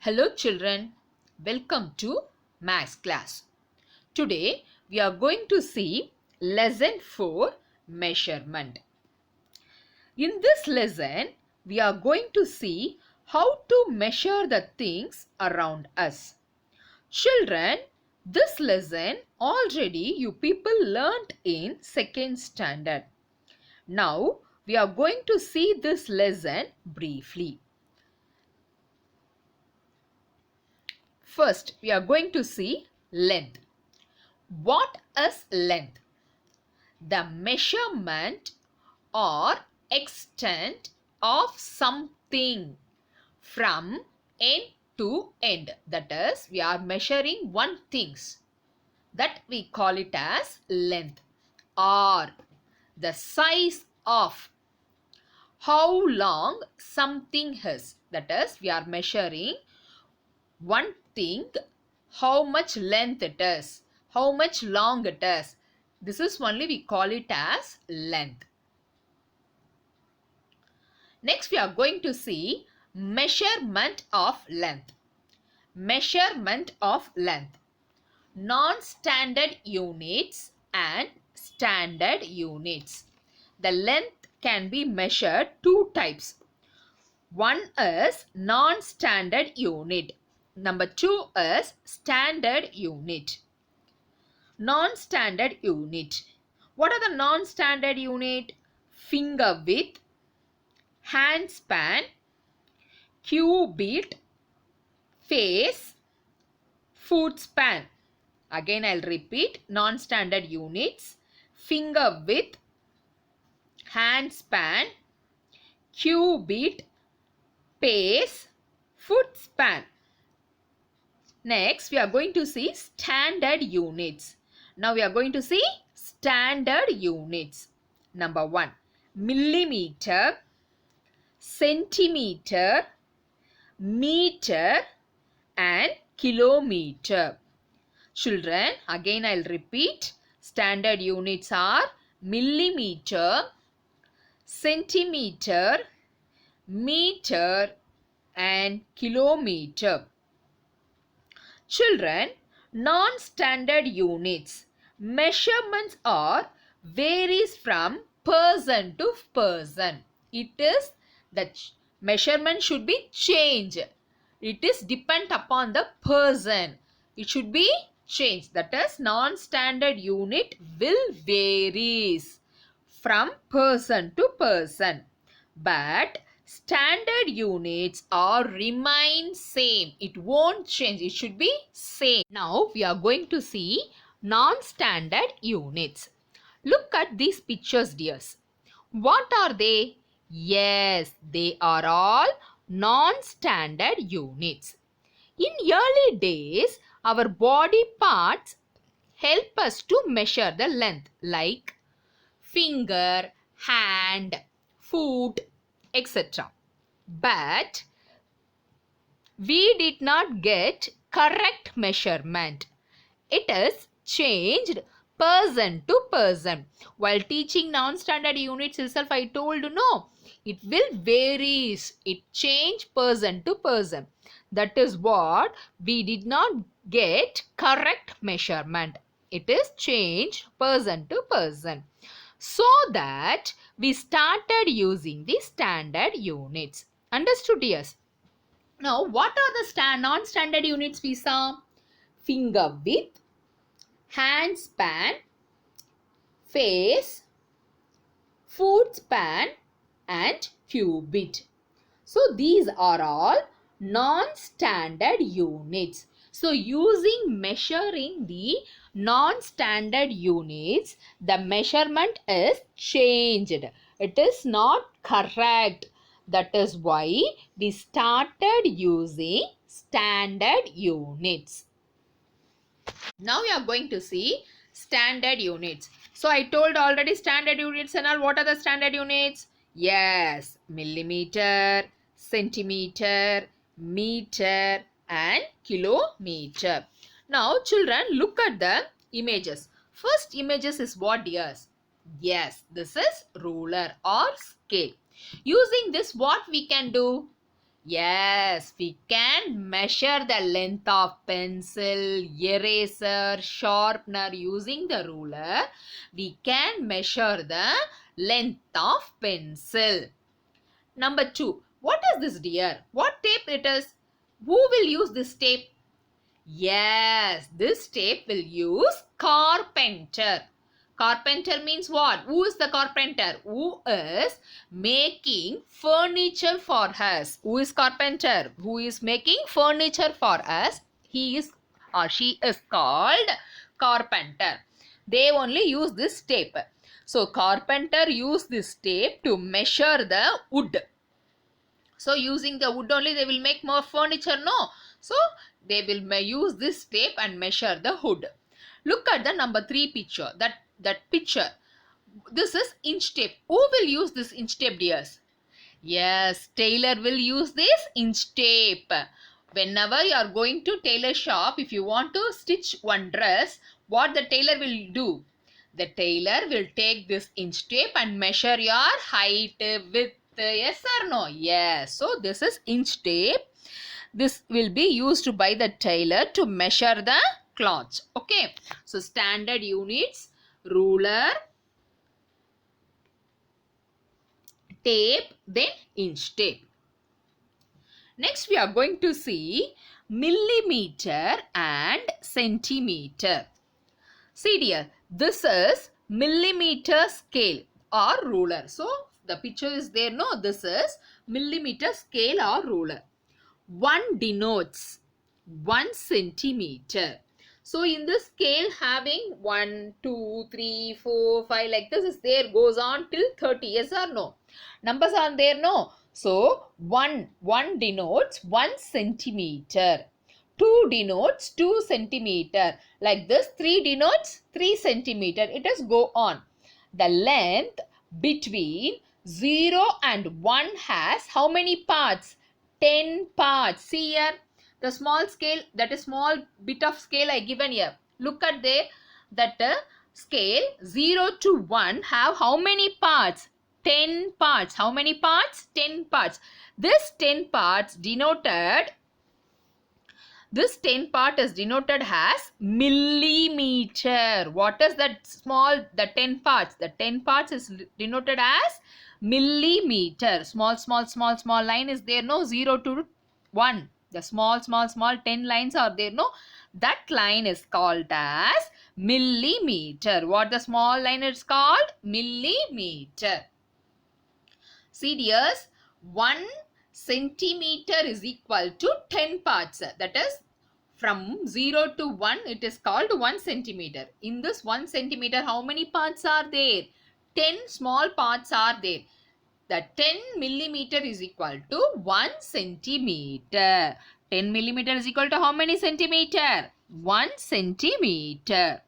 Hello children, welcome to Maths class. Today we are going to see lesson 4 measurement. In this lesson we are going to see how to measure the things around us. Children, this lesson already you people learnt in 2nd standard. Now we are going to see this lesson briefly. First, we are going to see length. What is length? The measurement or extent of something from end to end. That is, we are measuring one things. That we call it as length. Or the size of how long something is. That is, we are measuring one thing, how much length it is, how much long it is. This is only we call it as length. Next we are going to see measurement of length. Measurement of length. Non-standard units and standard units. The length can be measured two types. One is non-standard unit. Number 2 is standard unit. Non-standard unit. What are the non-standard unit? Finger width, hand span, cubit, face, foot span. Again I'll repeat, non-standard units. Finger width, hand span, cubit, pace, foot span. Next, we are going to see standard units. Now, we are going to see standard units. Number 1, millimeter, centimeter, meter and kilometer. Children, again I'll repeat. Standard units are millimeter, centimeter, meter and kilometer. Children, non-standard units. Measurements are varies from person to person. It is the measurement should be changed. It is depend upon the person. It should be changed. That is non-standard unit will varies from person to person. But standard units are remain same. It won't change. It should be same. Now we are going to see non-standard units. Look at these pictures, dears. What are they? Yes, they are all non-standard units. In early days, our body parts help us to measure the length like finger, hand, foot, etc. But we did not get correct measurement. It is changed person to person. While teaching non-standard units itself, I told no, it will varies. It change person to person. That is what we did not get correct measurement. It is changed person to person. So that we started using the standard units. Understood, yes? Now, what are the non-standard units we saw? Finger width, hand span, face, foot span and cubit. So, these are all non-standard units. So, using measuring the non-standard units, the measurement is changed. It is not correct. That is why we started using standard units. Now we are going to see standard units. So, I told already standard units and all. What are the standard units? Yes, millimeter, centimeter, meter and kilometer. Now, children, look at the images. First images is what, dears? Yes, this is ruler or scale. Using this, what we can do? Yes, we can measure the length of pencil, eraser, sharpener using the ruler. We can measure the length of pencil. Number 2. What is this, dear? What tape it is? Who will use this tape? Yes, this tape will use carpenter. Carpenter means what? Who is the carpenter? Who is making furniture for us? Who is carpenter? Who is making furniture for us? He is or she is called carpenter. They only use this tape. So carpenter use this tape to measure the wood. So using the wood only they will make more furniture, no? So they will use this tape and measure the wood. Look at the number 3 picture. That picture. This is inch tape. Who will use this inch tape, dears? Yes, tailor will use this inch tape. Whenever you are going to tailor shop, if you want to stitch one dress, what the tailor will do? The tailor will take this inch tape and measure your height, width. Yes or no? Yes. So this is inch tape. This will be used by the tailor to measure the cloth. Okay. So standard units, ruler, tape, then inch tape. Next we are going to see millimeter and centimeter. See dear, this is millimeter scale or ruler. So the picture is there, no? This is millimeter scale or ruler. 1 denotes 1 centimeter. So in this scale having 1, 2, 3, 4, 5 like this is there, goes on till 30. Yes or no? Numbers are there, no? So 1 denotes 1 centimeter. 2 denotes 2 centimeter. Like this 3 denotes 3 centimeter. It is go on. The length between 0 and 1 has how many parts? 10 parts. See here. The small scale, that is small bit of scale I given here. Look at there. That scale 0 to 1 have how many parts? 10 parts. How many parts? 10 parts. This 10 parts denoted, this 10 part is denoted as millimeter. What is that small, the 10 parts? The 10 parts is denoted as millimeter. Small line is there, no? 0 to 1. The small 10 lines are there, no? That line is called as millimeter. What the small line is called? Millimeter. See dears, 1 centimeter is equal to 10 parts. That is from 0 to 1 it is called 1 centimeter. In this 1 centimeter how many parts are there? 10 small parts are there. The 10 millimeter is equal to 1 centimeter. 10 millimeter is equal to how many centimeter? 1 centimeter.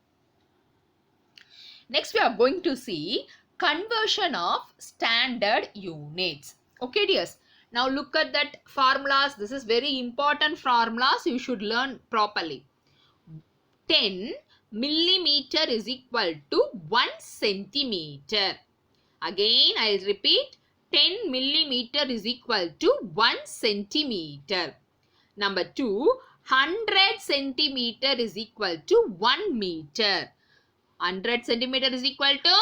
Next we are going to see conversion of standard units. Okay dears. Now look at that formulas. This is very important formulas. You should learn properly. 10 millimeter is equal to 1 centimeter. Again I will repeat. 10 millimeter is equal to 1 centimeter. Number 2. 100 centimeter is equal to 1 meter. 100 centimeter is equal to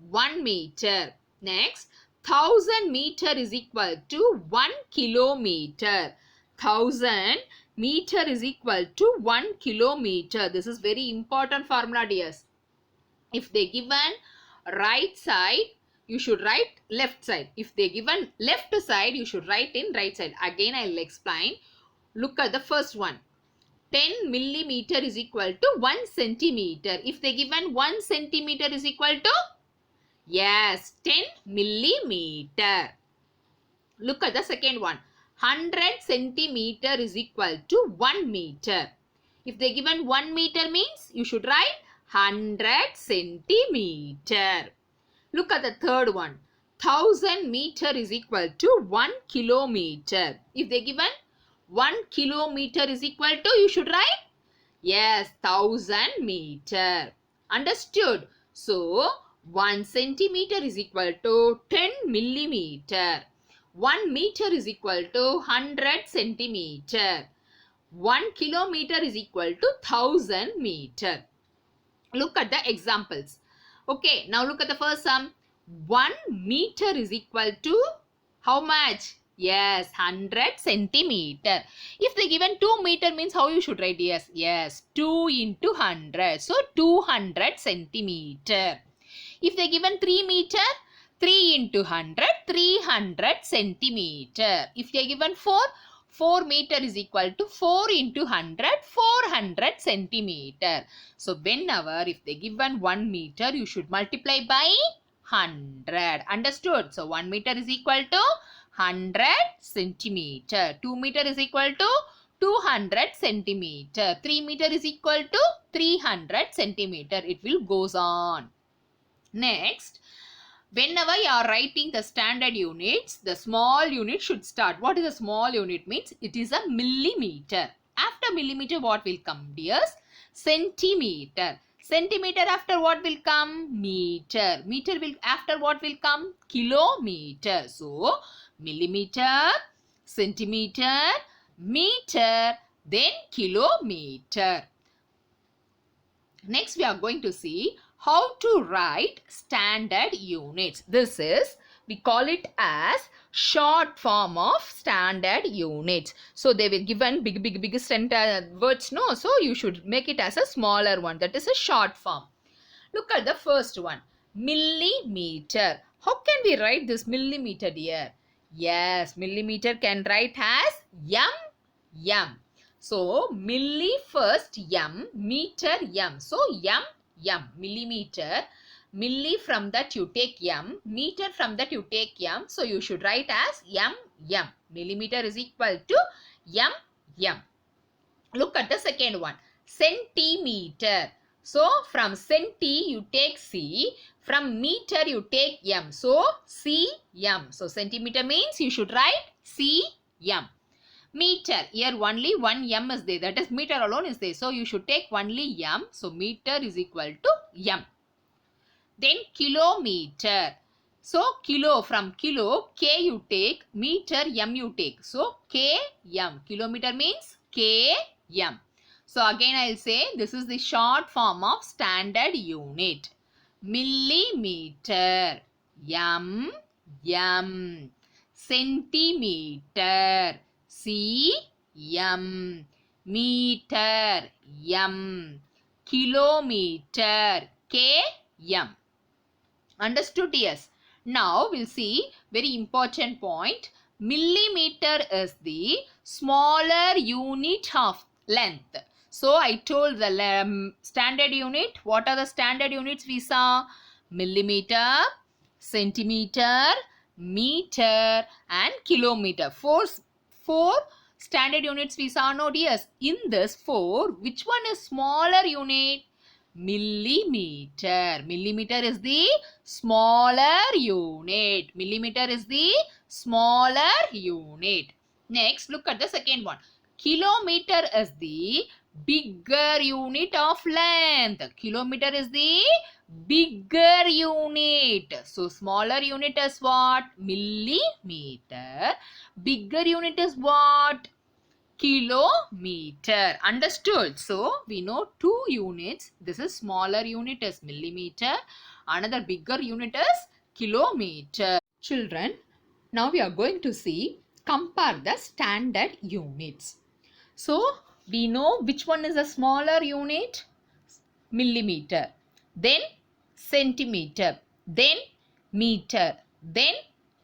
1 meter. Next, 1000 meter is equal to 1 kilometer. 1000 meter is equal to 1 kilometer. This is very important formula, dears. If they given right side, you should write left side. If they given left side, you should write in right side. Again, I will explain. Look at the first one. 10 millimeter is equal to 1 centimeter. If they given 1 centimeter is equal to, yes, 10 millimeter. Look at the second one. 100 centimeter is equal to 1 meter. If they given 1 meter means you should write 100 centimeter. Look at the third one. 1000 meter is equal to 1 kilometer. If they given 1 kilometer is equal to, you should write, yes, 1000 meter. Understood? So, 1 centimeter is equal to 10 millimeter. 1 meter is equal to 100 centimeter. 1 kilometer is equal to 1000 meter. Look at the examples. Okay, now look at the first sum. 1 meter is equal to how much? Yes, 100 centimeter. If they given 2 meter means how you should write? Yes, 2 into 100. So 200 centimeter. If they given 3 meter, 3 into 100, 300 centimeter. If they given 4 meter is equal to 4 into 100, 400 centimeter. So whenever if they given 1 meter, you should multiply by 100. Understood? So 1 meter is equal to 100 centimeter. 2 meter is equal to 200 centimeter. 3 meter is equal to 300 centimeter. It will goes on. Next, whenever you are writing the standard units, the small unit should start. What is a small unit means? It is a millimeter. After millimeter, what will come, dears? Centimeter. Centimeter after what will come? Meter. Meter will after what will come? Kilometer. So, millimeter, centimeter, meter, then kilometer. Next, we are going to see how to write standard units. This is, we call it as short form of standard units. So they were given big standard words, no? So you should make it as a smaller one. That is a short form. Look at the first one. Millimeter. How can we write this millimeter, dear? Yes, millimeter can write as m. So milli first m, meter m. So m, millimeter. Milli from that you take m, meter from that you take m. So you should write as m. Millimeter is equal to m. Look at the second one. Centimeter. So from centi you take c, from meter you take m. So cm. So centimeter means you should write cm. Meter. Here only one m is there. That is meter alone is there. So you should take only m. So meter is equal to m. Then kilometer. So kilo, from kilo, k you take, meter, m you take. So km. Kilometer means km. So again I will say this is the short form of standard unit. Millimeter, m. Centimeter, cm. Meter, m. Kilometer, km. Understood? Yes. Now we'll see very important point. Millimeter is the smaller unit of length. So I told the standard unit. What are the standard units we saw? Millimeter, centimeter, meter and kilometer. Four standard units we saw, no dears. In this 4, which one is smaller unit? Millimeter. Millimeter is the smaller unit. Millimeter is the smaller unit. Next, look at the second one. Kilometer is the bigger unit of length. Kilometer is the bigger unit. So, smaller unit is what? Millimeter. Bigger unit is what? Kilometer. Understood? So, we know 2 units. This is smaller unit is millimeter. Another bigger unit is kilometer. Children, now we are going to see, compare the standard units. So, we know which one is a smaller unit? Millimeter. Then centimeter. Then meter. Then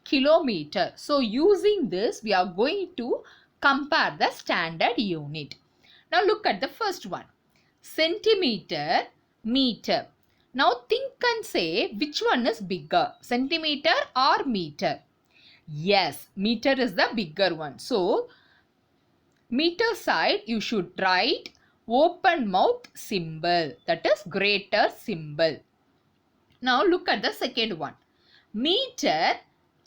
kilometer. So, using this, we are going to compare the standard unit. Now look at the first one. Centimeter, meter. Now think and say which one is bigger, centimeter or meter? Yes, meter is the bigger one. So meter side you should write open mouth symbol, that is greater symbol. Now look at the second one. Meter,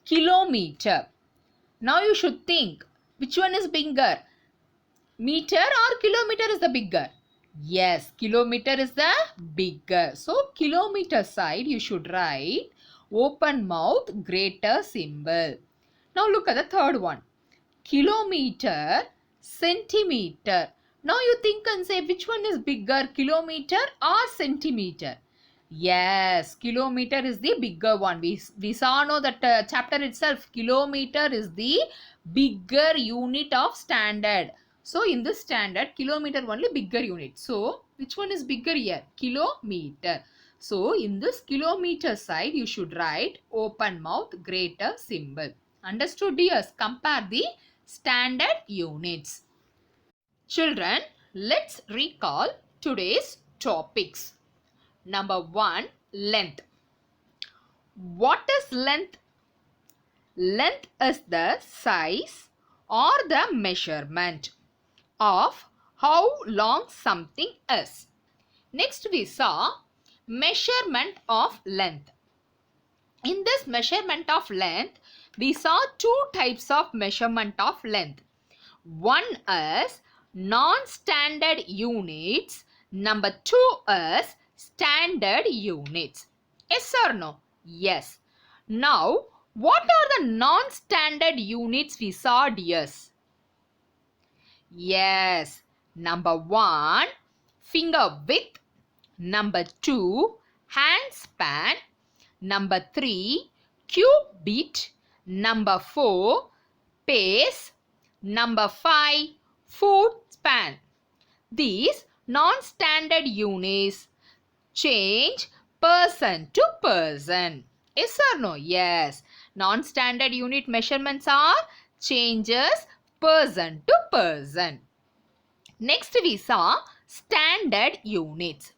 kilometer. Now you should think which one is bigger? Meter or kilometer is the bigger? Yes, kilometer is the bigger. So, kilometer side you should write open mouth greater symbol. Now look at the third one. Kilometer, centimeter. Now you think and say which one is bigger, kilometer or centimeter? Yes, kilometer is the bigger one. We saw no that chapter itself. Kilometer is the bigger unit of standard. So in this standard, kilometer only bigger unit. So which one is bigger here? Kilometer. So in this kilometer side, you should write open mouth greater symbol. Understood, dears? Compare the standard units. Children, let's recall today's topics. Number 1, length. What is length? Length is the size or the measurement of how long something is. Next we saw measurement of length. In this measurement of length, we saw two types of measurement of length. One is non-standard units. Number 2 is standard units. Yes or no? Yes. Now, what are the non-standard units we saw, dears? Yes. Number 1, finger width. Number 2, hand span. Number 3, cubit. Number 4, pace. Number 5, foot span. These non-standard units change person to person. Yes or no? Yes. Non-standard unit measurements are changes person to person. Next we saw standard units.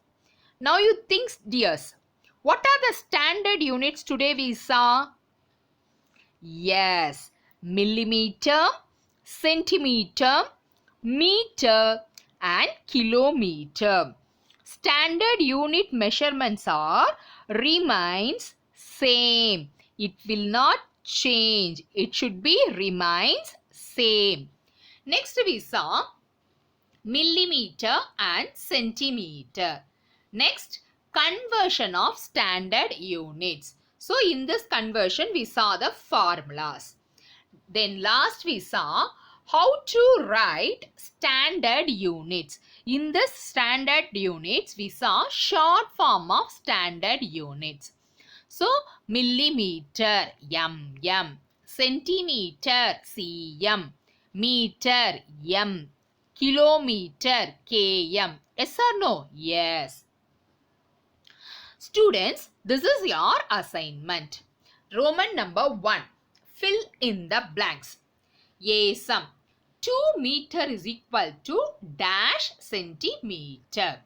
Now you think, dears, what are the standard units today we saw? Yes, millimeter, centimeter, meter and kilometer. Standard unit measurements are remains same. It will not change. It should be remains same. Next we saw millimeter and centimeter. Next, conversion of standard units. So in this conversion we saw the formulas. Then last we saw how to write standard units. In this standard units we saw short form of standard units. So millimeter mm, centimeter cm, meter m, kilometer km. Yes or no? Yes. Students, this is your assignment. Roman number 1. Fill in the blanks. A sum. 2 meter is equal to dash centimeter.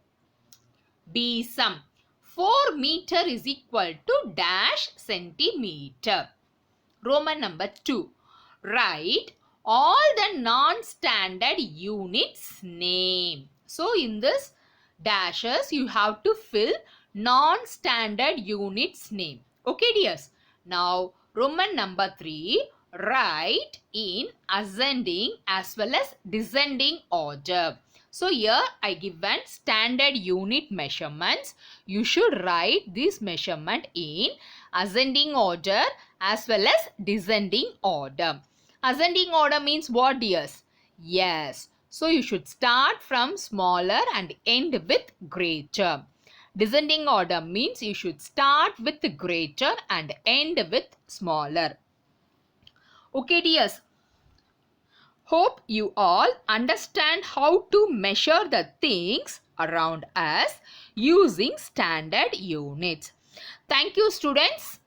B sum. 4 meter is equal to dash centimeter. Roman number 2. Write all the non-standard units name. So in this dashes you have to fill non-standard units name. Okay, dears. Now Roman number 3, write in ascending as well as descending order. So here I given standard unit measurements. You should write this measurement in ascending order as well as descending order. Ascending order means what, dears? Yes. So you should start from smaller and end with greater. Descending order means you should start with greater and end with smaller. Okay, dears. Hope you all understand how to measure the things around us using standard units. Thank you, students.